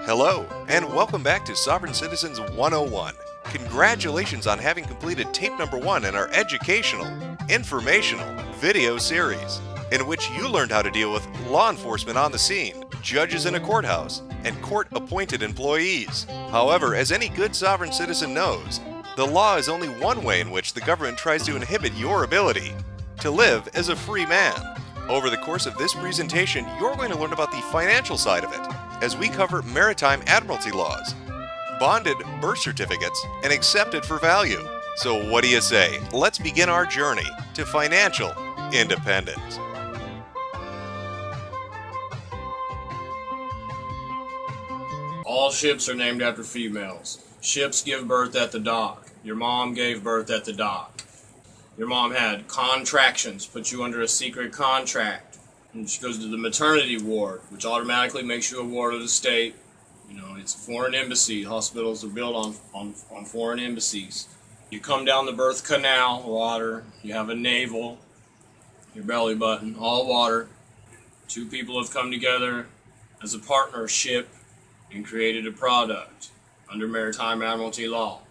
Hello, and welcome back to Sovereign Citizens 101. Congratulations on having completed tape number 1 in our educational, informational video series, in which you learned how to deal with law enforcement on the scene, judges in a courthouse, and court-appointed employees. However, as any good sovereign citizen knows, the law is only one way in which the government tries to inhibit your ability to live as a free man. Over the course of this presentation, you're going to learn about the financial side of it, as we cover maritime admiralty laws, bonded birth certificates, and accepted for value. So what do you say? Let's begin our journey to financial independence. All ships are named after females. Ships give birth at the dock. Your mom gave birth at the dock. Your mom had contractions, put you under a secret contract. And she goes to the maternity ward, which automatically makes you a ward of the state. You know, it's a foreign embassy. Hospitals are built on foreign embassies. You come down the birth canal, water. You have a navel, your belly button, all water. Two people have come together as a partnership and created a product under maritime admiralty law.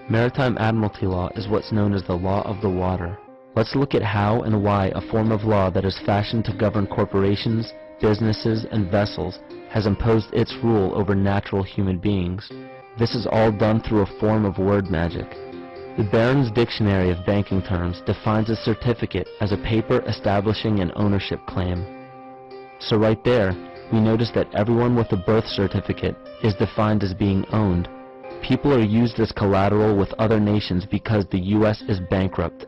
Maritime admiralty law is what's known as the law of the water. Let's look at how and why a form of law that is fashioned to govern corporations, businesses, and vessels has imposed its rule over natural human beings. This is all done through a form of word magic. The Barron's Dictionary of Banking Terms defines a certificate as a paper establishing an ownership claim. So right there, we notice that everyone with a birth certificate is defined as being owned. People are used as collateral with other nations because the U.S. is bankrupt.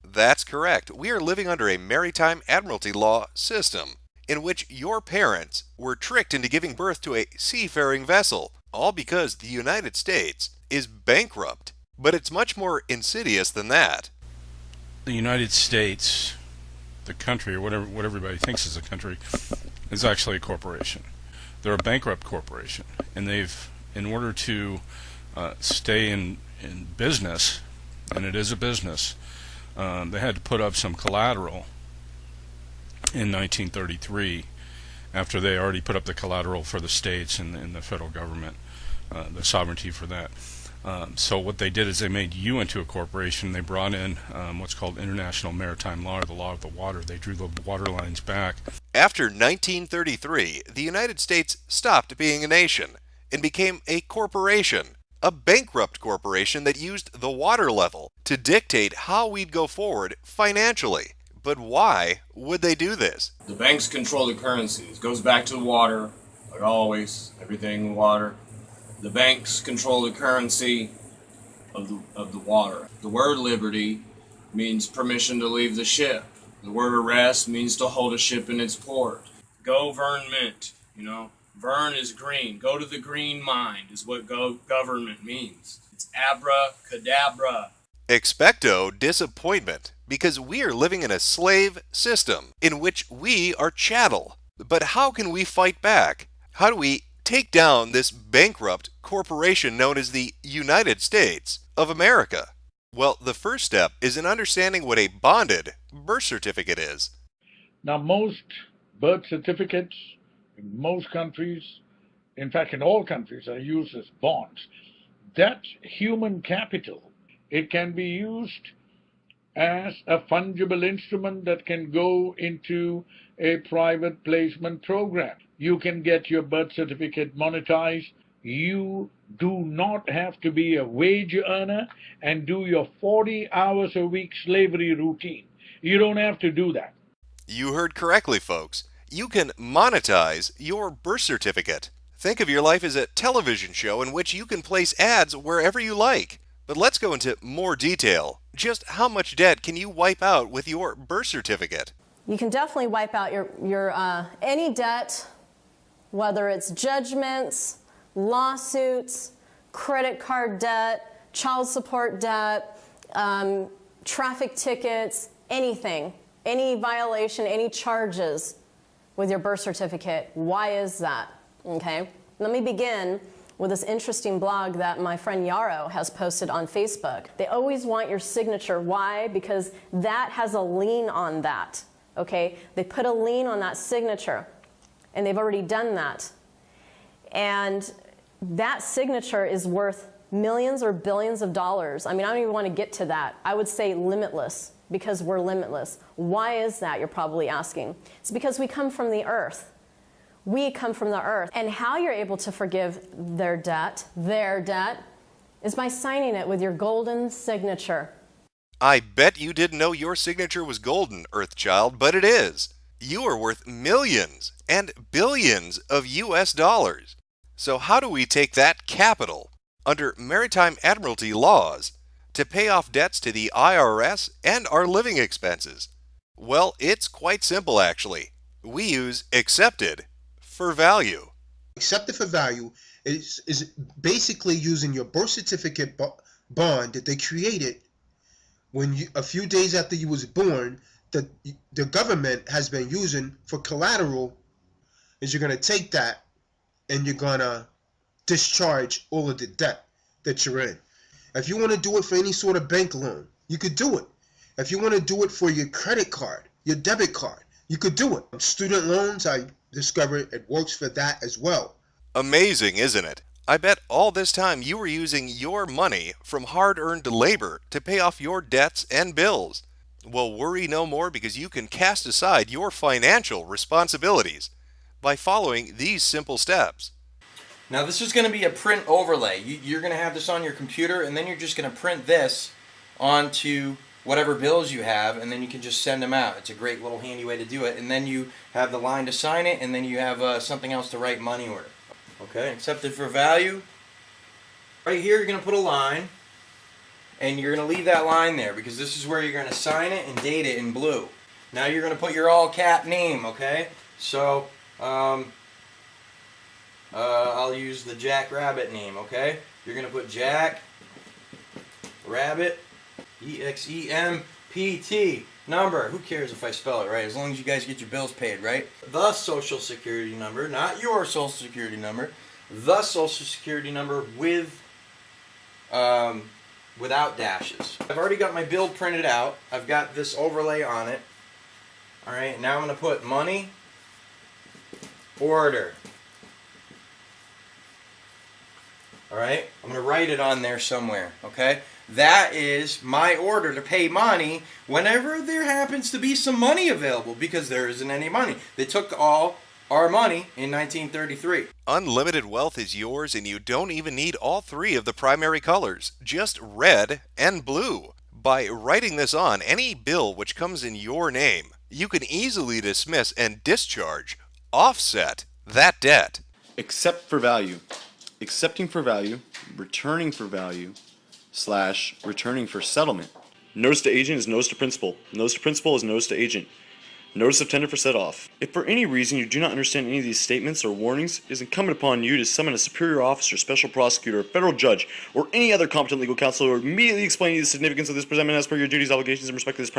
That's correct. We are living under a maritime admiralty law system, in which your parents were tricked into giving birth to a seafaring vessel, all because the United States is bankrupt. But it's much more insidious than that. The United States, the country, or what everybody thinks is a country, is actually a corporation. They're a bankrupt corporation, and they've, in order to stay in business, and it is a business, they had to put up some collateral in 1933 after they already put up the collateral for the states and the federal government, the sovereignty for that. So what they did is they made you into a corporation. They brought in what's called international maritime law, or the law of the water. They drew the water lines back. After 1933, the United States stopped being a nation and became a corporation, a bankrupt corporation that used the water level to dictate how we'd go forward financially. But why would they do this? The banks control the currency. It goes back to the water, like always, everything water. The banks control the currency of the water. The word liberty means permission to leave the ship. The word arrest means to hold a ship in its port. Government, vern is green. Go to the green mine is what government means. It's abracadabra. Expecto disappointment, because we are living in a slave system in which we are chattel. But how can we fight back? How do we take down this bankrupt corporation known as the United States of America? Well, the first step is in understanding what a bonded birth certificate is. Now, most birth certificates in most countries, in fact in all countries, are used as bonds. That's human capital. It can be used as a fungible instrument that can go into a private placement program. You can get your birth certificate monetized. You do not have to be a wage earner and do your 40 hours a week slavery routine. You don't have to do that. You heard correctly, folks. You can monetize your birth certificate. Think of your life as a television show in which you can place ads wherever you like. But let's go into more detail. Just how much debt can you wipe out with your birth certificate? You can definitely wipe out your any debt, whether it's judgments, lawsuits, credit card debt, child support debt, traffic tickets, anything, any violation, any charges with your birth certificate. Why is that? Okay, let me begin with this interesting blog that my friend Yarrow has posted on Facebook. They always want your signature. Why? Because that has a lien on that. Okay, they put a lien on that signature, and they've already done that. And that signature is worth millions or billions of dollars. I mean, I don't even want to get to that. I would say limitless, because we're limitless. Why is that, you're probably asking? It's because we come from the earth. We come from the earth. And how you're able to forgive their debt, is by signing it with your golden signature. I bet you didn't know your signature was golden, Earthchild, but it is. You are worth millions and billions of US dollars. So how do we take that capital under maritime admiralty laws to pay off debts to the IRS and our living expenses? Well, it's quite simple actually. We use accepted for value. Accepted for value is basically using your birth certificate bond that they created when a few days after you was born, that the government has been using for collateral. Is you're going to take that and you're going to discharge all of the debt that you're in. If you want to do it for any sort of bank loan, you could do it. If you want to do it for your credit card, your debit card, you could do it. Student loans, I discovered it works for that as well. Amazing, isn't it? I bet all this time you were using your money from hard-earned labor to pay off your debts and bills. Well, worry no more, because you can cast aside your financial responsibilities by following these simple steps. Now this is going to be a print overlay. You're going to have this on your computer, and then you're just going to print this onto whatever bills you have, and then you can just send them out. It's a great little handy way to do it. And then you have the line to sign it, and then you have something else to write money order. Okay, accepted for value. Right here you're going to put a line, and you're going to leave that line there, because this is where you're going to sign it and date it in blue. Now you're going to put your all cap name, okay? So I'll use the Jack Rabbit name, okay? You're going to put Jack Rabbit, EXEMPT, number. Who cares if I spell it right, as long as you guys get your bills paid, right? The Social Security number, not your Social Security number. The Social Security number with without dashes. I've already got my bill printed out. I've got this overlay on it. Alright, now I'm going to put money order. Alright, I'm going to write it on there somewhere, okay? That is my order to pay money whenever there happens to be some money available, because there isn't any money. They took all our money in 1933. Unlimited wealth is yours, and you don't even need all three of the primary colors, just red and blue. By writing this on any bill which comes in your name, you can easily dismiss and discharge, offset that debt. Accept for value, accepting for value, returning for value, / returning for settlement. Notice to agent is notice to principal. Notice to principal is notice to agent. Notice of tender for set off. If for any reason you do not understand any of these statements or warnings, it is incumbent upon you to summon a superior officer, special prosecutor, federal judge, or any other competent legal counsel, or immediately explain to you the significance of this presentment as per your duties, obligations, in respect to this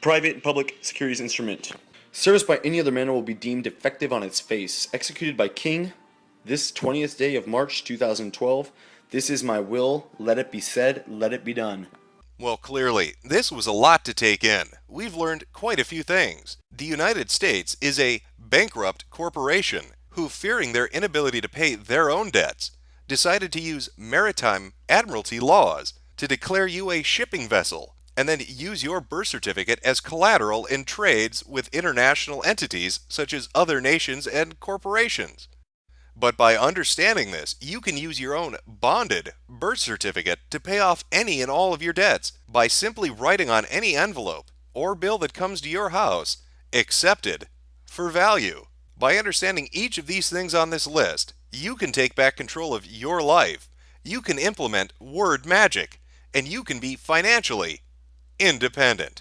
private and public securities instrument. Service by any other manner will be deemed effective on its face. Executed by King, this 20th day of March 2012. This is my will. Let it be said. Let it be done. Well, clearly, this was a lot to take in. We've learned quite a few things. The United States is a bankrupt corporation who, fearing their inability to pay their own debts, decided to use maritime admiralty laws to declare you a shipping vessel and then use your birth certificate as collateral in trades with international entities such as other nations and corporations. But by understanding this, you can use your own bonded birth certificate to pay off any and all of your debts by simply writing on any envelope or bill that comes to your house, accepted for value. By understanding each of these things on this list, you can take back control of your life, you can implement word magic, and you can be financially independent.